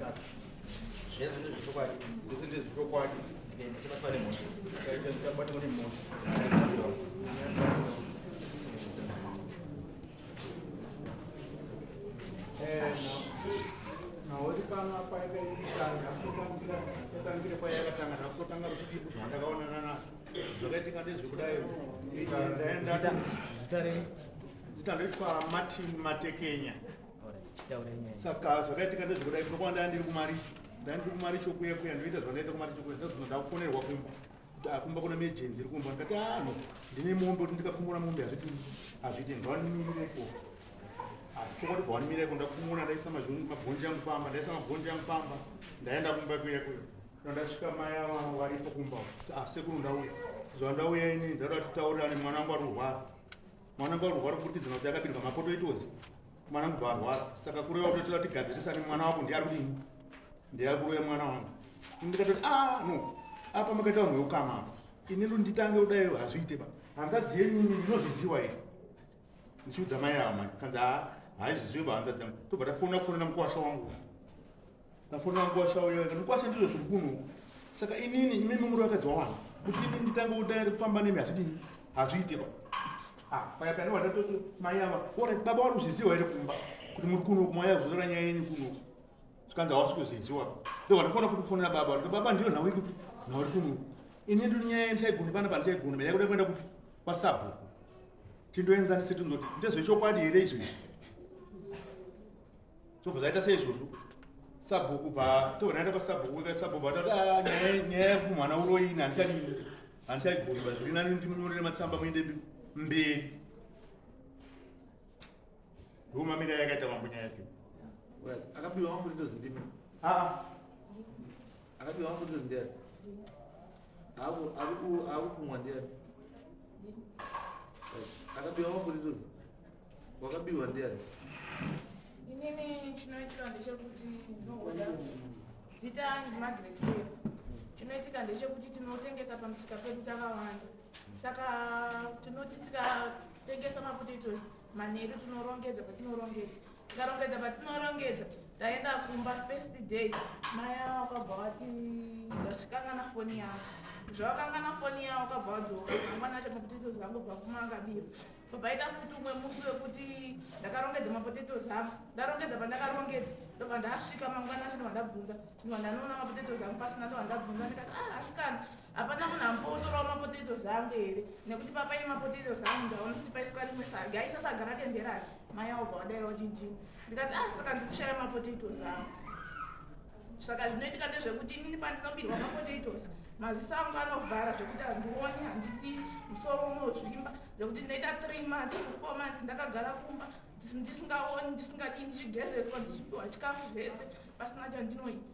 class. Yes, this is what this is what again, it's about emotion. Just about emotion. Now, what you can apply the Martin Matekenya. Saka, so letting us go to one and marry. Then to marry should we have and readers on it, marriage without phone walking. Akumbakuna Majins, the Kumbakatano, the name put into the Kumura as it didn't 1 minute. I told 1 minute on the Kumuna, there's some Bunjam Pamba, there's some Bunjam Pamba, the end of Baku. Nandashika Maya, Wari Kumba, Secunda, Zondawi, the Tower and Manamba. Manamba, what put it on the Gabin of Mapotos. Manamba, what Sakakura of the Latica, this is Manab, the Arbin, the Abu Manan. No. Apa Magaton will come out. In the Lunditango day as we did. And that's the end of the way. Shoot the Maya, Kanza, I Zuba under them, to put a phone up for them Quashon. The phone up Quasho and Quashan to the Subuno. Saka in Mimurakas one. But in the tango there, the family message as we did. Ah, Papa, what I told you, Maya, what a Babalus is where the Kumukuno Maya was running in Kuno. Kanza also says you are. Though I follow for the Baba, the Baba, you know, no, in Indonesia and say Gunbana, but say Gunbana, I would have what's up. Children and citizens, just a show party erasure. So, let us say, Sabuba, to another sub with a Sabuba, near Manaway and say, but we not into Samba in the bed. Whom I mean, I get a well, I can't be on with this. I can't be on with this there. I will one there. I can't be on with this. What can be one there? You name Chinoitic and the Shabuti, Zita and Margaret. Chinoitic and the Shabuti to know things upon Scapetta. Saka to notice take some potatoes. My neighbor to no longer, but no longer. Garongeza but no rongeza taenda kumba first day maya wakabati ndashikanga na phone yangu zvakanga na phone yangu kabado mwana cha potatoes zangu pakumanga biru pabaita futhi umwe musi wekuti ndakarongedza mapotatoes zangu ndarongedza pandakarongedza ndoba ndasvika mangwana acho ndandabvunza ndandanoona mapotatoes zangu pasina ndandabvunza ndikati asikana hapana munhu ambotorawo mapotatoes zangu here nekuti papaine mapotatoes zangu ndaona kuti paiswa rimwe saga aisa saga radenderari maya wabva wadairawo chinchini ndikati saka ndikushaya mapotatoes zangu saka zvinoitika ndezvekuti inini pandinobirwa mapotatoes maziso angu anovhara zvekuti handioni handidi musoro unozvimba zvekuti ndinoita 3 months to 4 months ndakagara kumba ndisingaoni ndisingadii ndichigezeswa ndichipiwa chikafu zvese pasina chandinoita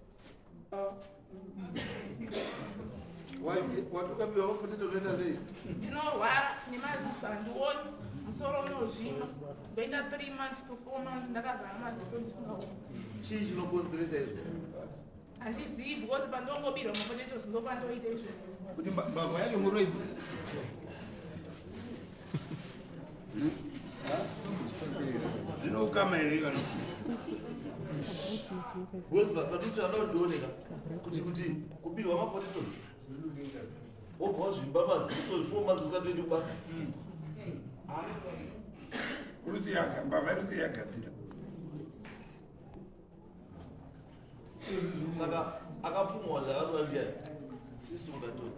watukapiwa mapotatoes zveta sei ndinorwara nemaziso handioni musoro unozvimba ndoita 3 months to 4 months ndakagara maziso ndisingaoni chii chinokonzeresa izvo handizivi because pandongobirwa mapotatoes ndopandoita izvo kuti mbavha yacho muroibu zvinokama here kana because padutsa anaondooneka kuti kubirwa mapotatoes obva wazvimba maziso 4 months ukatoende kubasa mbavha irose yagadzira saka akapumwa zvakarura ndiani sisu ungatori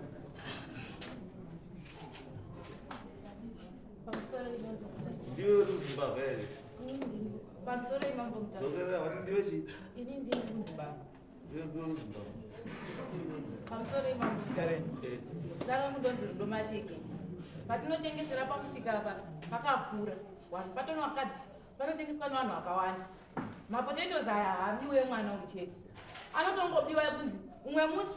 ndiwe ruzimbabva here pamusoro imambo zokerera vati ndiwe chii ini ndiri kunzimbabwe ndiwe ruzimbabwe pamusoro imambo saka mundonzi rudomateke patinotengesera pamusika apa pakakura vanhu patonowakadzi panotengeswa nevanhu vakawanda mapotatoes aya haabiwe mwana uchete anotongobiwa kunzi umwe musi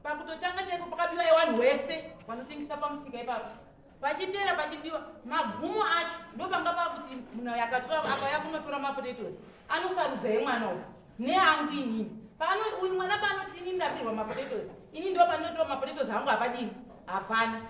pakutotanga chaiko pakabiwa evanhu wese vanotengesa pamusika ipapo pachiteera pachibiwa magumo acho ndopanga pakuti munhu yakatora akaya kunotora mapotatoes anosarudza yemwana uyu neangu inini uyu mwana panoti inini ndabirwa mapotatoes ini ndo pandinotora mapotatoes angu apadini hapana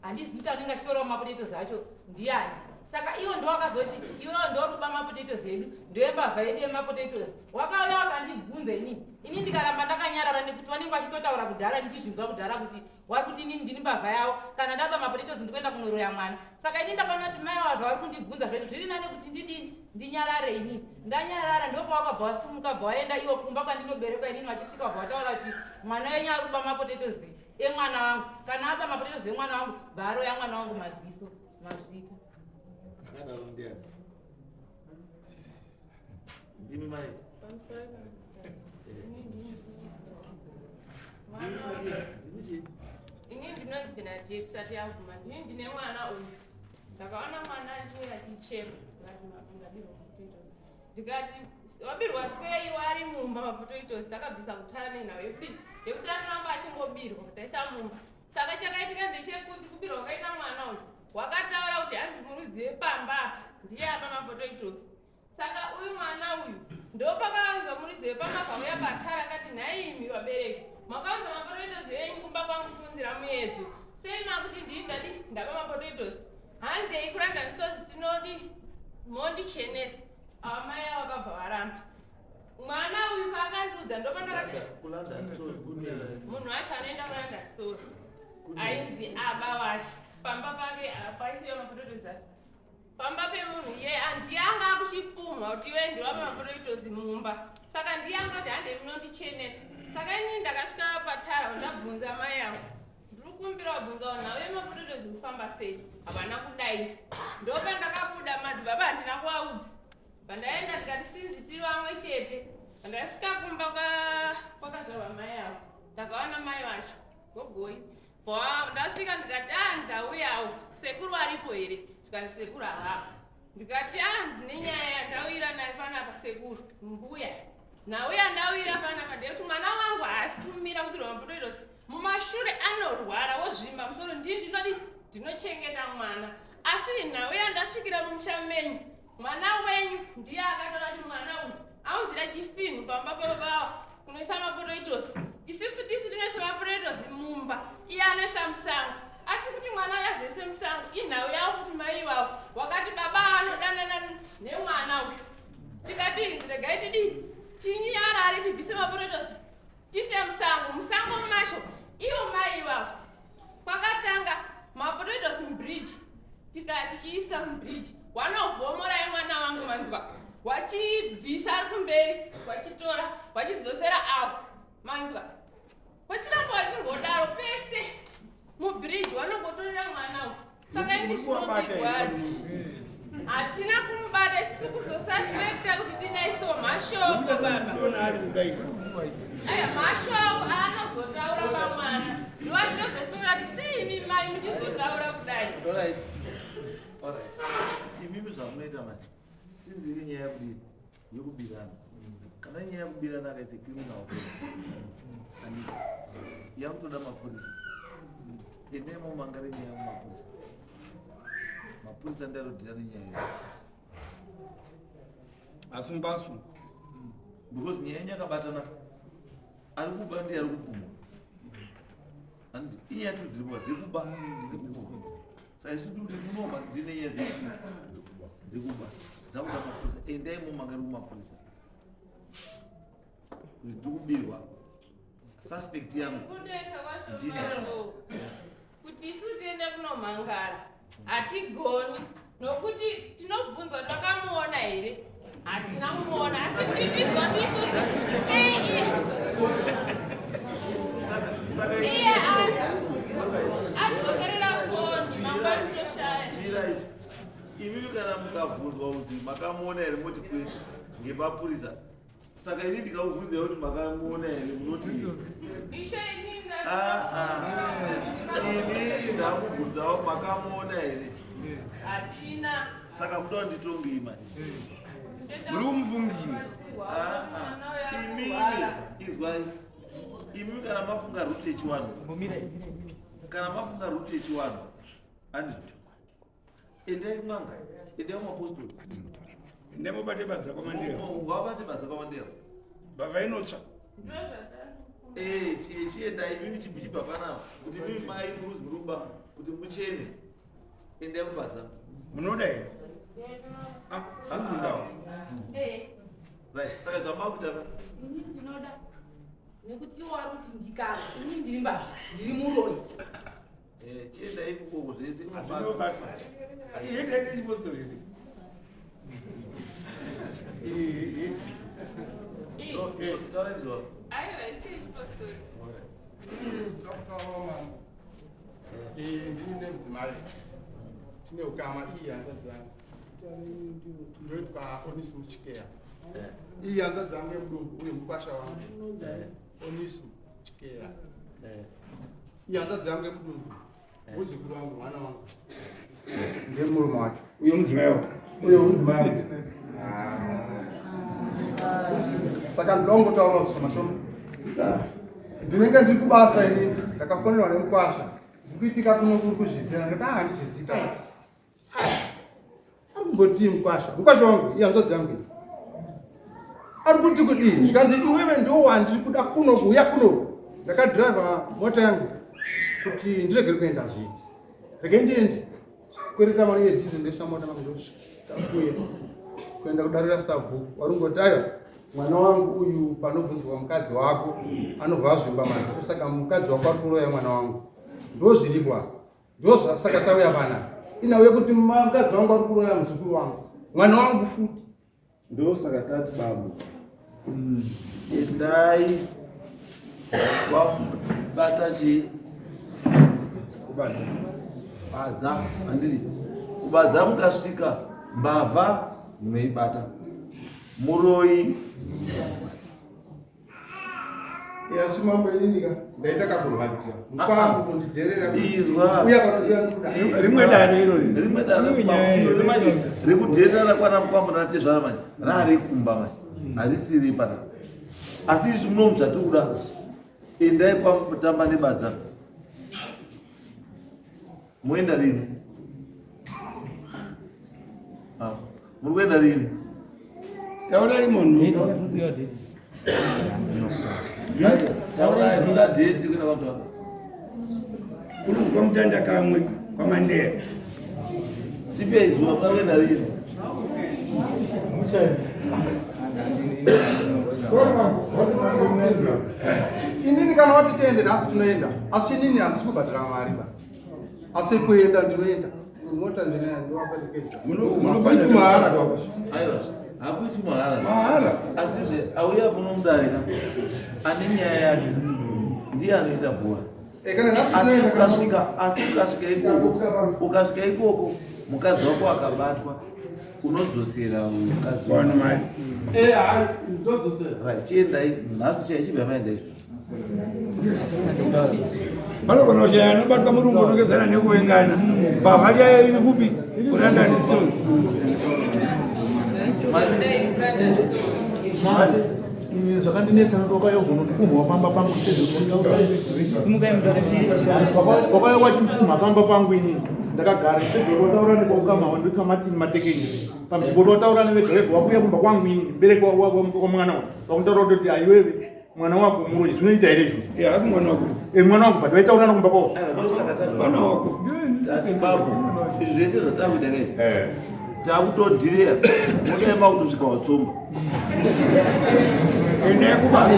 handizivi kuti anenge achitorawo mapotatoes acho ndiani Saka iwo ndo wakazoti iwo ndo kuba mapotatoes edu ndoembavha yedu yemapotatoes wakauya wakandibvunza ini ndikaramba ndakanyarara nekuti vanenge vachitotaura kudhara ndichizvinzwa kudhara kuti vari kuti inini ndini mbavha yavo kana ndaba mapotatoes ndikuenda kunoroya mwana saka ini ndakaona kuti mai wazvo vari kundibvunza zvedu zviri nane kuti ndidini ndinyarare inini ndanyarara ndopa wakabva wasumuka bva waenda iwo kumba kwandinoberekwa inini vachisvika bva vataura kuti mwana wenyu ari kuba mapotatoes emwana wangu kana aba mapotatoes emwana wangu bvaroya mwana wangu maziso mazvita ndimi mai ini ndinonzi Benadette sati yaguma ndini ndine mwana uyu ndakaona mwana achiuya achichema ngatimapangadiro mapotatoes ndikati wabirwa sei wari mumba mapotatoes takabvisa kutara nenawo yekuti anoramba achingobirwa kuti aisa mumba saka chakaitika ndechekuti kubirwa kwakaita mwana uyu wakataura kuti hanzi murudzi wepamba ndiye apa mapotatoes saka uyu mwana uyu ndopakaanzwa muridzi wepamba pauya patara akati nhai imi vabereki makaunza mapotatoes enyu kumba kwangu kunzira muedzo sei makuti ndidadi ndapa mapotatoes handei kulanda stores tinodi mondichenesa ava mai avo vakabva varamba mwana uyu paakandiudza ndopandakati munhu wacho anoenda kulanda stores ainzi aba wacho pamba pake paisiwa mapotatoes acho pamba pemunhu iye handiyanga akuchipumha kuti iwe ndiwapa mapotatoes mumba saka ndiyanga kuti handei munondichenesa saka inini ndakasvika patara vandabvunza mai avo ndiri kukumbira wabvunza nawe mapotatoes kufamba sei havana kudai ndopa ndakabuda madzibaba handina kuaudza pandaenda ndikati sinzi tiri vamwe chete pandasvika kumba kwakatarwa mai avo ndakaona mai vacho gogoi ndasvika ndikati ndauyawo sekuru aripo here ndikati sekuru haha ndikati ndine nyaya ndawira naye panapa sekuru mbuya nauya ndawira panapa ndekuti mwana wangu haasi kumira kubirwa mapotatoes mumashure anorwara wozvimba musoro ndinodi ndinochengeta mwana asi nauya ndasvikira mumusha menyu mwana wenyu ndiye akataura kuti mwana uyu aunzira chifinu pamba pababa kunoisa mapotatoes isusu tisi tinoisa mapotatoes mumba iye anoisa musango asi kuti mwana uyu azoise musango inhau yavo kuti mai ivavo wakati baba anodanana nemwana uyu tikati regai tidi tinyarare tibvise mapotatoes tise musango macho ivo mai ivavo kwakatanga mapotatoes mubridge tikati tichiisa mubridge wanovhomorai mwana wangu manzwa wachibvisa ari kumberi wachitora wachidzosera avo manzwa wachiramba wachingodaro pese mubridge wanongotorera mwana uyu saka ini zvinotirwadzi hatina kumubata isisi kuzosuspekta kuti tinaiso mashoko baba aya mashoko aanozotaura pamwana ndiwa ndinozofunga kuti sei imi mai muchizotaura kudai imimi zvamunoita manje sinzi iri nyaya yakudini yokubirana kana nyaya yekubirana akaitse criminal offense anditi yakutoda mapurisa endai maumangare nyaya yemapurisa mapurisa ndarodhira nenyaya iyo asi mbasu because nyaya yenyu yakabatana ari kuba ndiye ari kupumwa anditi inyaya tudzirwa dzekuba nekupumwa saka isu kuti munoma ndine nyaya dzekuba dzakuda mapurisa endai maumangare kumapurisa kuti ndikubirwa suspect yangu ndina kuti isu tiende kunomhangara hatigoni nokuti tinobvunzwa kuti vakamuona here hatina kumuona asi kuti tizoti isusu sei iye adzokerera foni mangwanitoshaya imimi kana mukabvunzwa kuzi makamuona here moti kwete ngemapurisa saka ini ndikakubvunzai kuti makamuona here munoti imi ndakubvunzawo makamuona here hatina saka muda kunditongei mani muri kumuvungira imimi izwai imimi kana mafunga ruti yechiwanhu kana mafunga ruti yechiwanhu andito endai kumanga endai kumapostori ndemubate badza kwamandera wabate badza kwamandera bava inotsva chiendai imimi chichibva panapa kuti mimi mai muruzi muruba kuti muchene endai kubadza munoda here Right, saka zvama kutaka. Ini ndinoda nekuti iwo ari kuti ndikara ini ndiri mbavha ndiri muroi. Chienda ikoko zvese ndine mudzimai tine ukama iyi hanza dzangu ndoitwa Onesimus Chikeya. Iyi hanza dzangu yemudumbu uye mukwasha wangu Onesimus Chikeya. Iyi hanza dzangu yemudumbu muzukuru wangu mwana wangu ndemurume wacho uyo mudzimai wako uyo mudzimai saka ndinongotaura kusoma chomo ndinenge ndiri kubasa ini ndakafonerwa nemukwasha kuitika kuno kuri kuzvizira ndoti handizvizita ari kumboti mukwasha wangu iyanzo dzangu ari kuti kudii zvikanzi iwewe ndiwo wandiri kuda kunokuuya kunoku ndakadhiraivha mota yangu kuti ndiregere kuenda zviti rege ndiende kwereta mari yedhizi ndoisa mota mandokuye kuenda kudarira sabhuku warungoti aiwa mwana wangu uyu panobvunzwa mukadzi wako anobva azvimba maziso saka mukadzi wako ari kuroya mwana wangu ndo zviripwa ndo zvasaka tauya panapa inauye kuti mukadzi wangu ari kuroya muzukuru wangu mwana wangu futi ndo saka tati babu endai wabata badza handiti kubadza mukasvika mbavha munoibata muroi yasi mambo ininika ndaita kakurwadzira mukwangu kundidherera izwa uya panokuda rimwe dare rekudherera kwana mukwambo natezvara manje rari kumba manje harisiri pana asi izvi munomu zvatikuda endai kwamutamba nebadza moenda rini muri kuenda rini taurai munhu taurai muda dheti kuenda vantu unozwa mutanda kamwe kwamandera tipei zuva muda kuenda rini inini kana wati tiende nhasi tinoenda asi inini handisi kubhadhira mari asi kuenda ndinoenda mota ndinoapaikuiti mahara aiwa hakuiti mahara asizve auya munomudarika ane nyaya yake ndiye anoita bhora asi ukasvika ikoko mukadzi wako akabatwa unodzosera mukadzi chiendai nhasi chaichibva maenda izvo vanogona kushaya anobatwa murungu unongezana nekuvengana mbavha chayo iri kupi kurandani stores zvakandinetsa ndoka yovhunodikumhwa pamba pangu wakaiwa chimupumha pamba pangu inini ndakagara ndodorotaura nevaukamawa ndoitwa matini matekenyi pamzibodotaura nevegawega wakuya kumba kwangu ini mbereki wamwana wa wakuntaura kutoti aiwewe mwana wako muroi zvinoita here izvo asi mwana wako mwana wangu but vaitaurana kumba kwavo mwana wako tati babu izvi zvese zvatakuita kai takutodhireya munoema kutosvika watsomba endai kuba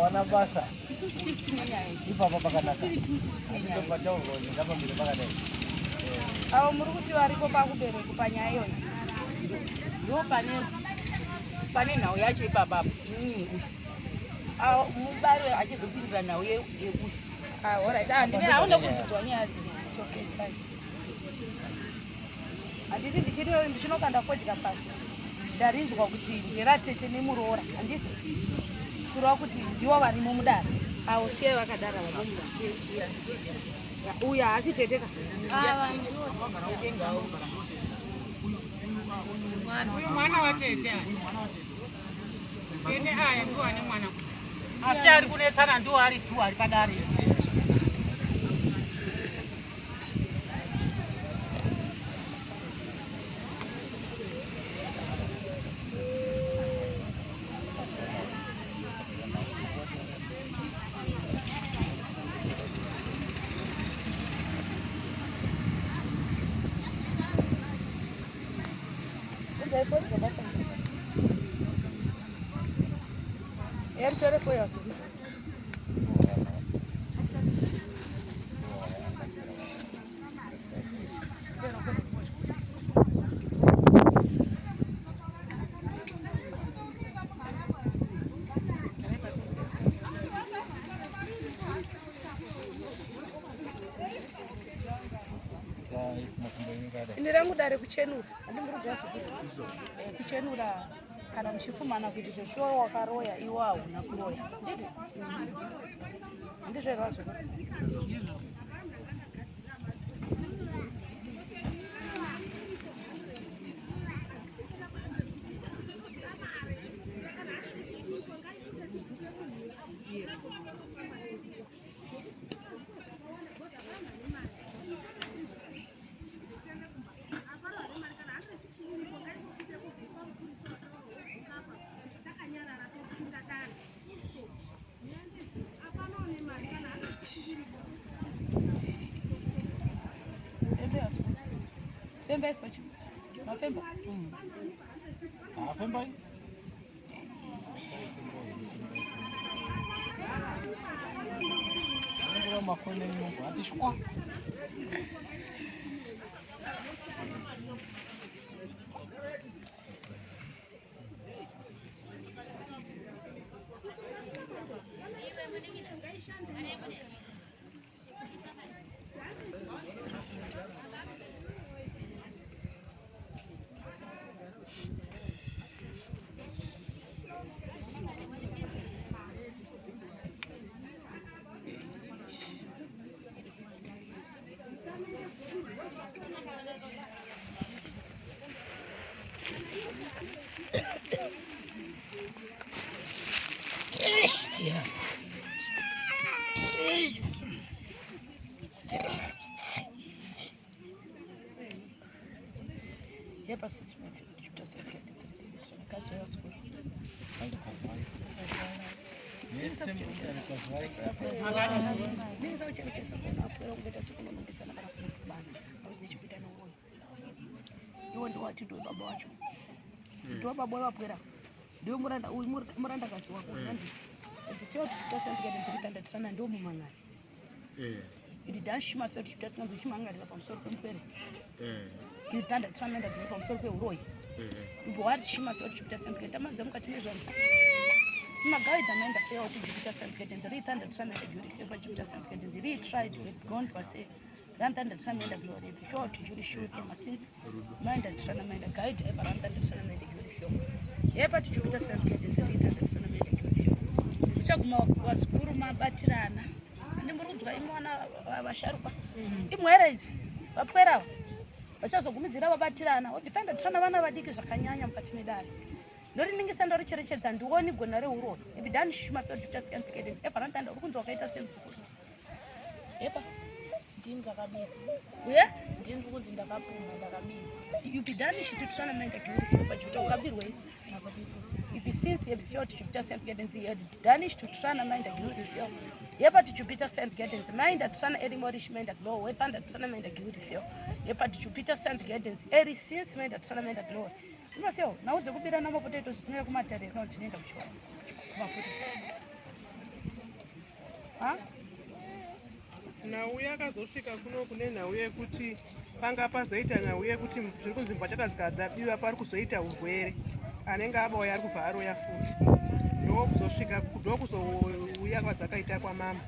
wana basa ipapa pakanaka avo muri kuti varipo pakubereko panyaya iyoyo ndo pane nhau yacho ipapapo inini usi mubari achizopindira nhau yeusi haunda kudzidzwa nyaya handiti ndichinokanda kodya pasi ndarinzwa kuti ndevatete nemuroora handiti kureva kuti ndivo varimo mudare avo siyai vakadara uya haasi teteka uyu mwana watete tete aya ndiwane mwana Asi ari kunetsana ndo ari tu ari padare. Ele foi assim. Ini rangu dari kuchenura. Andimurudza kuchenura. Kana muchikumana kuti zveshuwa wakaroya iwo hauna kuroya ndizvo zvazvo Femba ifochi. Mafemba. Femba. Ngora mafone mungu atishwa. Yeah. Yeah, but it's my favorite. You just said get it. It's on the cast of school. I'm the cast wife. Yes, I'm the cast wife. These are just a couple of better school and it's another man. I was the Jupiter no one. You want to watch it do about you. Do about what up. Do Muranda kasi wako. Ikiwa tutasema tukadenzerika sana ndio mumangani. Ididashima fyo tutasema tuchimangani hapa msoro kweli. Idanda sana ndio kwa msoro kwa uroi. Ibwari shima fyo tutasema tukatamaza mkatimezwa. Magaida naenda fyo tutasema tukadenzerika sana ndio fyo kwa tutasema tukadenzerika tried with gone for say. Ranta sana ndio glory. Fyo tujuri shoot kwa since mind sana mind guide ever ranta sana ndio fyo. Yepa tuchukita sana tukadenzerika sana ndio chaguma wasikuru mabatirana ndimurunzwa imwana vasharuka imwere idzi vapwerawo vachazogumidzira vabatirana odifenda tsana vana vadiki zvakanyanya mukati medare ndoriningisa ndoricherechedza ndioni gona reuroni ebidani shumapedutaskantikedenzi eparantanda uri kunzi wakaita semuzukuru epa ndini ndakabira uye ndini uri kunzi ndakapuma ndakabira ubidani shitutsana maenda kiurifepajuta ukabirwei since you felt Jupiter St. Gaddens had Danish to Trana mind a good feel. Yepa to Jupiter St. Gaddens mind a Trana Eddie Morish mind a glow, we found a Trana mind a good feel. Yepa to Jupiter St. Gaddens, Eddie since made a Trana mind a glow. You know, feel now the good number potatoes near Matari, not in the show. Huh? Nauye akazosvika kuno kune nauye kuti panga pazoita nauye kuti zviri kunzi mbachaka zikadzabiwa pari kuzoita urwere anenge abauya ari kubva aroya futi ndokuzosvika ndokuzouya kwadzakaita kwamama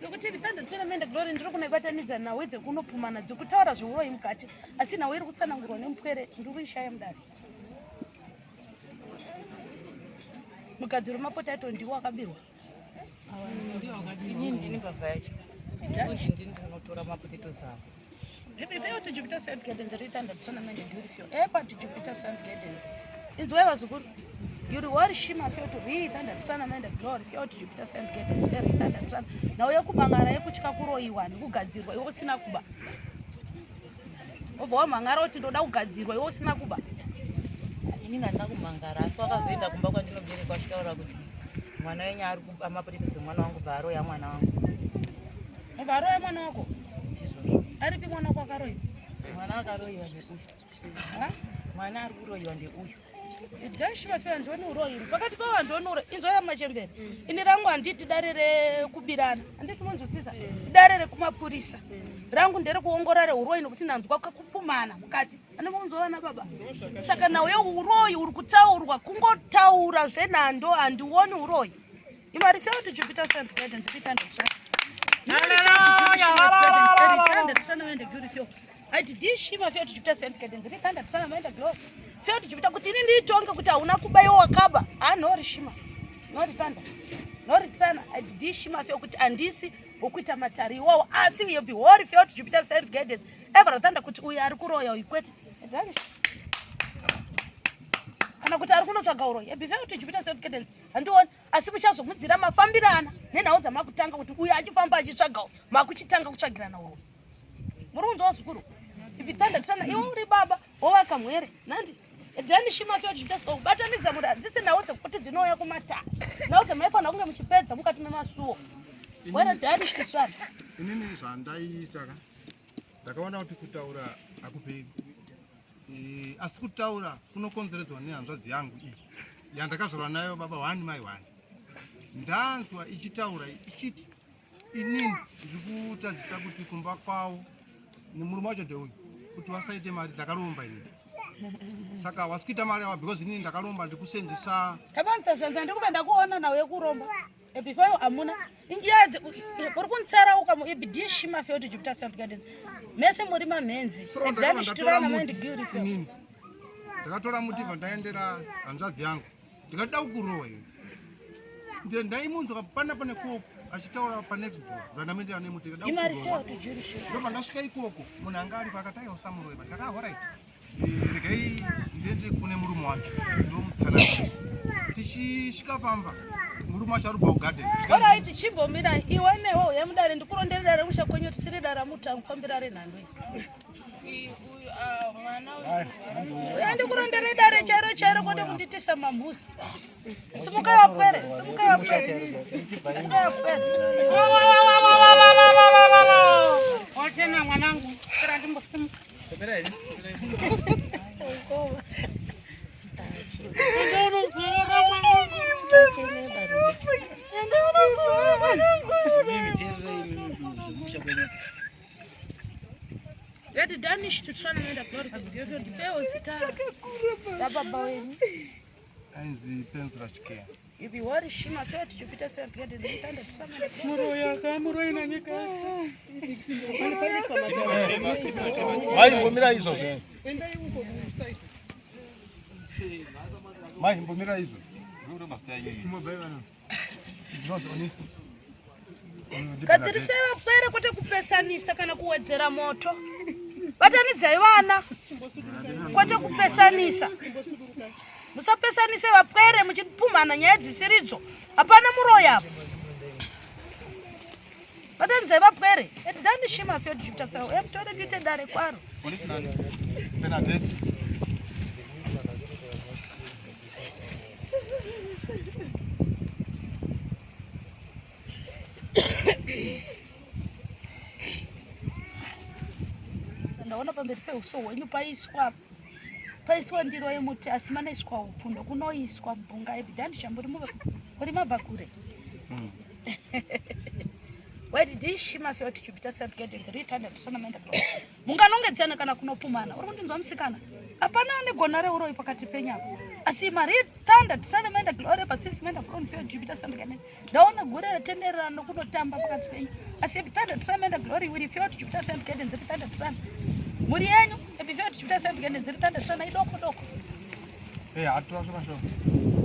nokuti vitanda tsvina mende glory ndiri kunaibatanidza nawe dzekunopumana dzekutaura zveuroi mukati asi nawe iri kutsanangurwa nemupwere ndiri kuishaya mudare mugadziro mapotato ndiwo akabirwa inini ndini baba yacho kuti ndini ndinotora mapotatoes avo If to Jupiter St. Gaddens, return the tournament beautiful. Airport to Jupiter St. Gaddens. It's where was good. Yuri wari shima fyo to rithanda tsana maenda glory fyo to Jupiter St. Gates rithanda tsana. Na uye kubangara yekuchika kuroiwa ndikugadzirwa iwo sina kuba. Obva wamhangara kuti ndoda kugadzirwa iwo sina kuba. Inini handina kumhangara asi wakazoenda kumba kwandinoberekwa achitaura kuti mwana wenyu ari amapotetese mwana wangu bva aroya mwana wangu. Obva aroya mwana wako? Aripi mwana wako akaroiwa? Mwana akaroiwa ndeuyu. Mwana ari kuroiwa ndeuyu. Idashima fya ndoni uroi pakati pa vanhu ndonore inzo ya machembere ini rangu handiti darere kubirana handiti munzwisisa darere kumapurisa rangu ndere kuongorora uroi nokuti nanzwa kakupumana mukati ane munzoona baba saka nawe uroi uri kutaurwa kungotaura zvenhando handioni uroi imari fya kuti Jupiter St. Gates nditanda tsana aiti dishima fya kuti Jupiter St. Gates nditanda tsana maenda glory fyo tichipita kuti ini ndiitonge kuti hauna kubayiwa kaba nori shima nori tanda nori tsana adidishima fyo kuti handisi wokuita matari iwawo asi yobi hori fyo Jupiter St. Gates evara tanda kuti uyu ari kuroya uyu kwete kana kuti ari kunotsvaga uroyi ebi fyo Jupiter St. Gates handioni asi muchazomudzira mafambirana nenhau dzamakutanga kuti uyu achifamba achitsvagawo makuchitanga kutsvagirana uroyi muri kunzwa zukuru tipitanda tsana iwe uri baba wovaka mwere nandi dhani shima fyo Jupiter kubatanidza muri hadzisi nhau dzekuti dzinouya kumatara nhau dzamaifanira kunge muchipedza mukati memasuwo were dhani shitsvana inini zvandaiitaka ndakaona kuti kutaura hakuperi asi kutaura kunokonzeredzwa nehanzvadzi yangu iyi yandakazvarwa nayo baba 1 mai 1 ndanzwa ichitaura ichiti inini ndiri kutadzisa kuti kumba kwawo nemurume wacho ndeuyu kuti wasaite mari ndakaromba inini saka wasikuita mari yawa because inini ndakaromba ndikusenzesa tabanisa zvanza ndikuva ndakuona nawe yekuromba ebifayo hamuna injiyadze uri kunitsarauka muebidishima fyo kuti Jupiter St. Gates mese muri mamhenzi edhanishitirana maindigiri fyo inini ndakatora mutivha ndaendera hanzvadzi yangu ndikada kukurowa iyo ndiye ndaimunzwa panapa nekoko achitaura panext door randamendera nemuti imari fyo kuti jurisho ndobva ndasvika ikoko munhu anga ari pakataiwa samuroiva ndakati alright regai ndiende kune murume wacho ndomutsanana tichisvika pamba murume wacho ari kubva kugarden alright chimbomira iwe newo uye mudare ndikurondere dare musha kwenyu tisiri dara mutangu fambira renhando uye ndikurondere dare chairo chairo kwete kunditisa mamhuzi simuka yapwere simuka yapwere wachena mwanangu kira ndimbosimuka Yeti Danish to try and end up the fails it baba wenyu ainzi penzra chike ibi wari shima fyo kuti Jupiter St. Gates nditanda tsamana muroya kamuro ina nyika mai mbomira izvo mai mbomira izvo ngure masta yanyi mobaiwana not honest gadzirisai vapwere kwete kupesanisa kana kuwedzera moto vatanidzai vana kwete kupesanisa musapesanise vapwere muchipumhana nyaya dzisiridzo hapana muroya apo vatanidzai vapwere edidandishima fyo tichiptasao emutore ndiite dare kwaro ndaona pamberi peuso hwenyu paiswa ndiro yemuti asi manaiswa upfundo kunoiswa mbunga ebhidhandishamburi muri mabva kure waiti ndishima fyo kuti Jupiter St. Gates ritanda tisona maenda glory munganongedzana kana kunopumana uri kundinzwa musikana hapana negona reuroi pakati penyako asi mari tanda tisana maenda glory pasinsi maenda glory fyo Jupiter St. Gates ndaona gore retenderera nokunotamba pakati penyu asi tanda tisana maenda glory wiri fyo Jupiter St. Gates ritanda tisana muri yenyu fyo Jupiter St. Gates ritanda tisana idoko doko atura zvakasho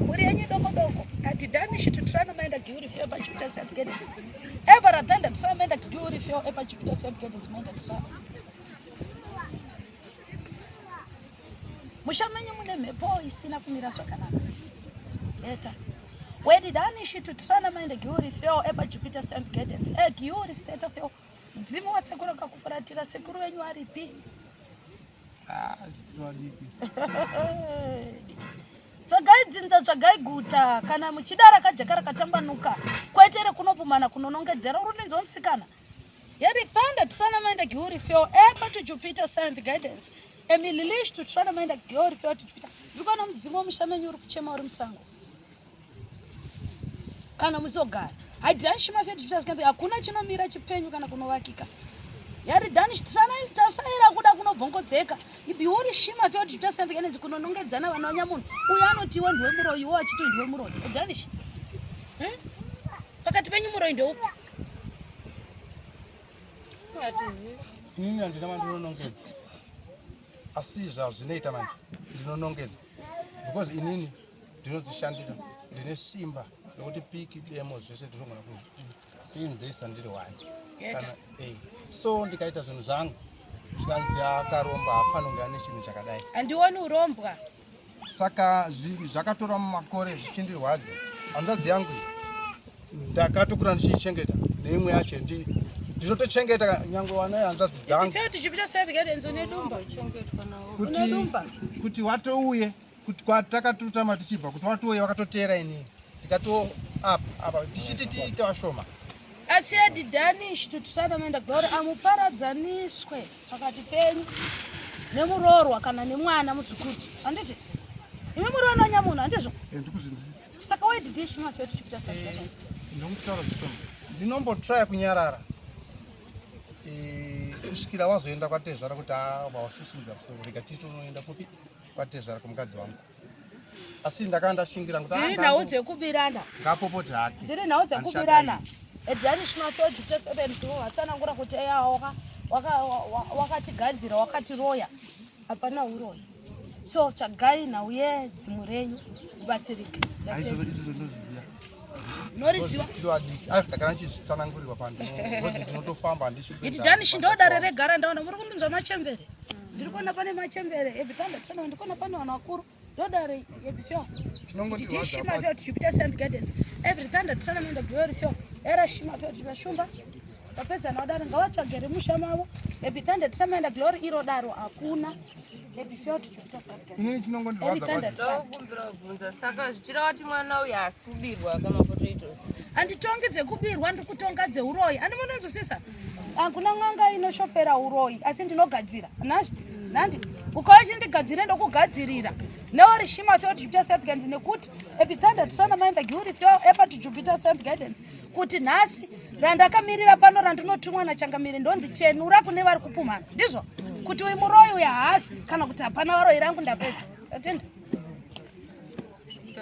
muri yenyu idoko doko ati danish tisana maenda glory fyo Jupiter St. Gates Ever attended some made a glory for ever Jupiter St. Gates made at some. Mushamanya mune mepo isina kumira zvakanaka. Eta. Where did Anishi to Sanamanda Guri fell ever Jupiter St. Guidance? Guri state of your Zimo was a good Kakufaratira Secure and you are repeat. Tsvagai guta kana muchidara kajagara katambanuka kwaitere kunovumana kunonongedzera urunenzi womusikana yarifanda tisanamaenda giuri feo epa to Jupiter Science Guidance emililish to tisanamaenda giuri feo to Jupiter ndikona mudzimu womushamenyu uri kuchema uri musango kana muzogara haidhanishima feo Jupiter Science hakuna chinomira chipenyu kana kunovakika yari danish tasaira kuda kunobvongodzeka ibiuri shima feo Jupiter Science Guidance kunonongedzana vana vanyamunhu uyu anotiwa ndiwe muroyi wo achiti ndiwe muroyi danish pakati penyu muroyi ndeupi inini handina mandinonongedza asi zvazvinoita manje ndinonongedza because inini ndinodzishandira ndine simba rokuti piki demo zvese ndinogona kusinzesa ndiri wani kana so ndikaita zvinhu zvangu zvikanzi akaromba hafanonge ane chinhu chakadai handioni urombwa saka zvakatora mumakore zvichindirwadza hanzvadzi yangu ndakatokura ndichichengeta neimwe yacho ndinotochengeta nyangwe wanai hanzvadzi dzangu kuti watouye kuti kwatakatotama tichibva kuti watouye wakatoteera inini tikatoapa tichiti tiite washoma asi edidhanish tutisanamenda glory amuparadzaniswe pakati penyu nemuroorwa kana nemwana muzukuru handiti imi muri vanonyamunhu handizvo saka wedidishima feo tichikuita ndinokutaura zvishoma ndinombotraya kunyarara kusvikira wazoenda kwatezvara kuti wasisimudza musoro rega titi unoenda kupi kwatezvara kumukadzi wangu asi ndakanga ndashingira dziri nhau dzekubirana ngapopoti hake dziri nhau dzekubirana edhanishima feo Jupiter 7 watsanangura kuti wakatigadzira wakatiroya hapana uroyi so tsvagai nhau yedzimu renyu kubatsirike noriziva ndakana ndichizvitsanangurirwa pandinozi ndinotofamba iti dhanishi ndodare regara ndaona muri kundinzwa machembere ndiri kuona pane machembere ebitanda tisana ndikuona pane vanhu vakuru ndodare ebifeo tishima feo Jupiter Science Guidance every time tisana menda glory feo era shima feo tivashumba vapedza naudare ngavatsvagere musha mavo ebitanda tisamaenda glory iro daro hakuna ebifeo Jupiter Science Guidance saka zvichireva kuti mwana uyu haasi kubirwa kamapotatoes handitongi dzekubirwa ndiri kutonga dzeuroyi handimunonzwisisa hakuna n'anga inoshopera uroyi asi ndinogadzira nandi ukauya chindigadzire ndokugadzirira neuri shima feo Jupiter Science Guidance nekuti epithanda tisana maenda giuri feo epa Jupiter Science Guidance kuti nhasi randakamirira pano randinotumwa nachangamiri ndonzi chenura kune vari kupumhana ndizvo kuti uyu muroyi uya haasi kana kuti hapana varoyi rangu ndapedza atenda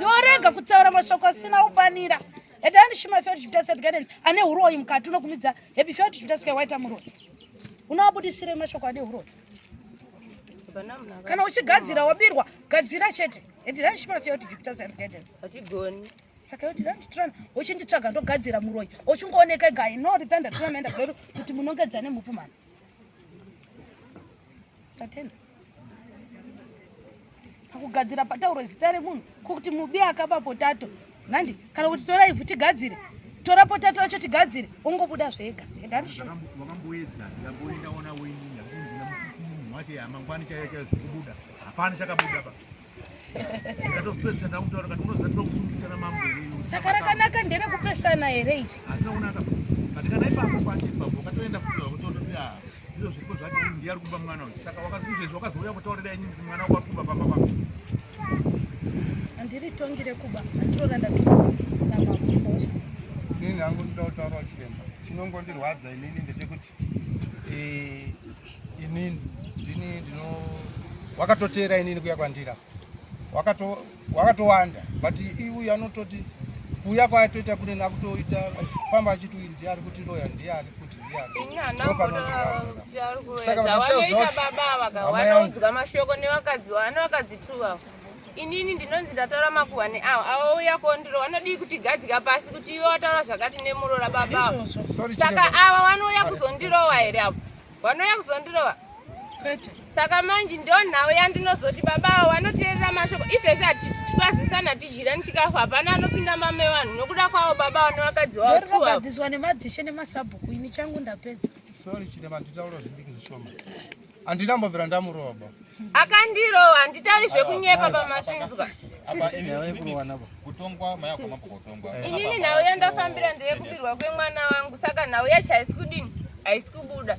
yorega kutaura mashoko asina ufanira edandishima feo Jupiter Science Guidance ane uroyi mukati unokumidza hepi feo Jupiter Science waita muroyi unowabudisire mashoko ane uroyi kana uchigadzira wabirwa gadzira chete edandishima feo Jupiter Science Guidance hatigoni saka yoti danditirana uchinditsvaga ndogadzira muroyi uchingooneka gai noripenda tinamaenda glory kuti munongedzane mupumhana tatenda pakugadzira patauro zita remunhu kuti mubi akapa potato nandi kana kuti tora ivhu tigadzire tora potato racho tigadzire ungobuda zvega wakamboedza ndamboendaona wenini akunzina munhu wacho amangwani chaichaikubuda hapana chakabuda pa ndatopesa ndakutaura kuti unozatira kusungisa mambo saka rakanaka nderekupesana here izvi atinaonaka katikana ipapo pachipapo wakatoenda kutotoa izvo zvipo zvacho ndiye ari kumba mwana uyu saka wakazvizvezvi wakazouya kutaurira inini kuti mwana wako ari kumba pamba pamba handiri tongire kuba handiroranda tuma namabosha inini hangu ndoda kutaura chiremba chinongondirwadza inini ndechekuti inini ndino wakatoteera inini kuya kwandira wakatowanda but iuyu anototi kuya kwaatoita kune nakutoita achifamba achiti uyu ndiye ari kutiroya ndiye ari kuti zvavanoita baba vaka vanoudzwa mashoko nevakadzi vakadzituva inini ndinonzi ndataura makuhani avo avauya kondiro vanodii kutigadzika pasi kuti ivo vataura zvakati nemurora babavo saka ava vanouya kuzondirova here avo vanouya kuzondirova Saka manje ndio nawe yandinozoti babawo vanoteerera mashoko izvezvi twazisana tichida nichikafa hapana anopinda mame vanhu nokuda kwavo babawo nevakadzi vavo ndorikagadziswa nemadzishe nemasabhuku ini changu ndapedza. Sorry chirema nditaura zvindiki zvishoma. Andinambobvira ndamuroba. Akandirowa handitauri zvekunyepa pamasvinzwa. Kutongwa maya kwa mapo kutongwa. Inini nhau yandafambira ndeyekubirwa kwemwana wangu saka nhau yacho haisi kudini haisi kubuda.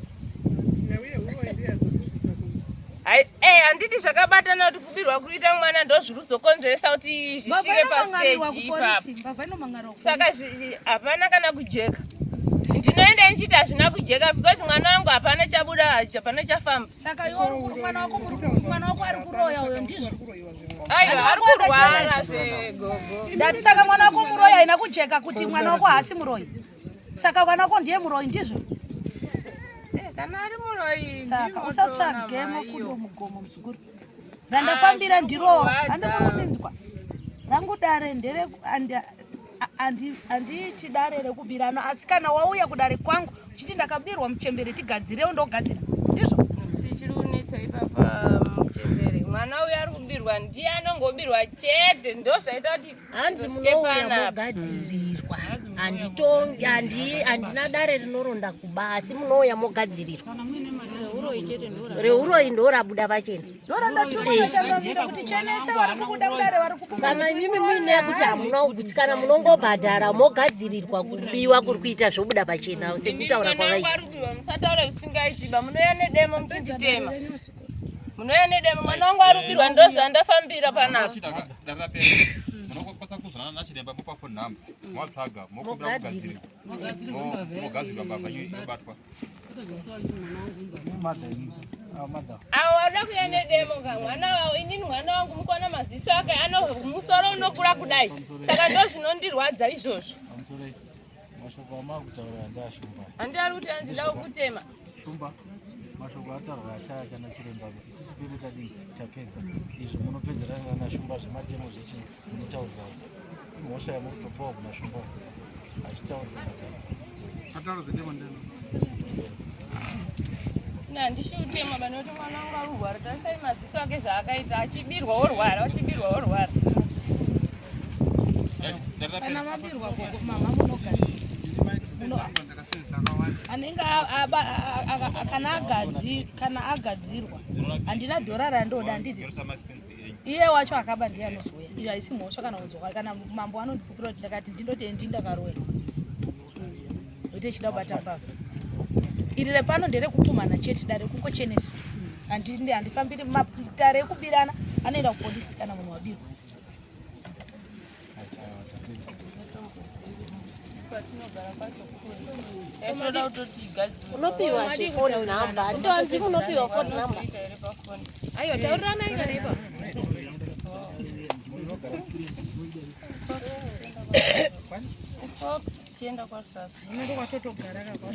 Handiti zvakabatana kuti kubirwa kuita mwana ndozviruzokonzeresa kuti zvisvike pasteji ipapo. Saka hapana kana kujeka. Ndinoenda ndichiti hazvina kujeka because mwana wangu hapana chabuda hapana chafamba. Saka iwo mwana wako ari kuroya uyo ndizvo. Aiwa ari kurwara zvegogo. Ndati saka mwana wako muroya haina kujeka kuti mwana wako haasi muroyi. Saka mwana wako ndiye muroyi ndizvo. Kana ari muroyi saka usatsvagemo kudo mugomo muzukuru. Randafambira ndirowa handikurudinzwa. Rangu dare ndere handiti dare rekubirana asi kana wauya kudare kwangu uchiti ndakabirwa muchembere tigadzirewo ndogadzira ndizvo. Tichiri kunetsa ipapa muchembere mwana uyu ari kubirwa ndiye anongobirwa chete ndozvaita kuti hanzi munouya mogadzirirwa handina dare rinoronda kuba asi munouya mogadzirirwa reuroyi ndo rabuda pachena kana imimi muine kuti hamuna kugutsikana munongobhadhara mogadzirirwa kubiwa kuri kuita zvobuda pachena sekutaura kwavaita. Musataura zvisingaitiba munouya nedemo muchinditema munouya nedemo mwana wangu arubirwa ndozvandafambira panapa. Munokwanisa kuzonana nachiremba mupa phone number mwatsvaga mokubira kugadzirwa mogadzirwa baba yobatwa. Awo wada kuya nedemo kamwana wawo inini mwana wangu mukona maziso ake musoro unokura kudai saka ndozvinondirwadza izvozvo. Handi ari kuti anzida kukutema mashoko atarwa ashaya chiremba isusu pedu tapedza izvo munopedzerana nashumba zvematemo zvechi munotaurirawo imhosva yamukutopawo kumashumba achitaurwa Ataro zedemo ndeno. Handishutema banoti mwana wangu arurwara tarisai maziso ake zvaakaita achibirwa orwara achibirwa orwara. Kana mabirwa gogo mama munogadzira anenge kana agadzirwa handina dhora randoda nditi iye wacho akaba ndiye anozouya iyo haisi mhosva kana kudzoka kana mambo anondipupira kuti ndakati ndinoti ndakaroya kuti chida kubata mbavha iri repano nderekupumhana chete dare kungochenesa handifambiri dare ekubirana anoenda kupolisi kana munhu wabirwa. Unopiwa phone number ndoanzi unopiwa phone number ayo taurirana ikanipa Fox tienda kwa sasa ino kwatotogara kwa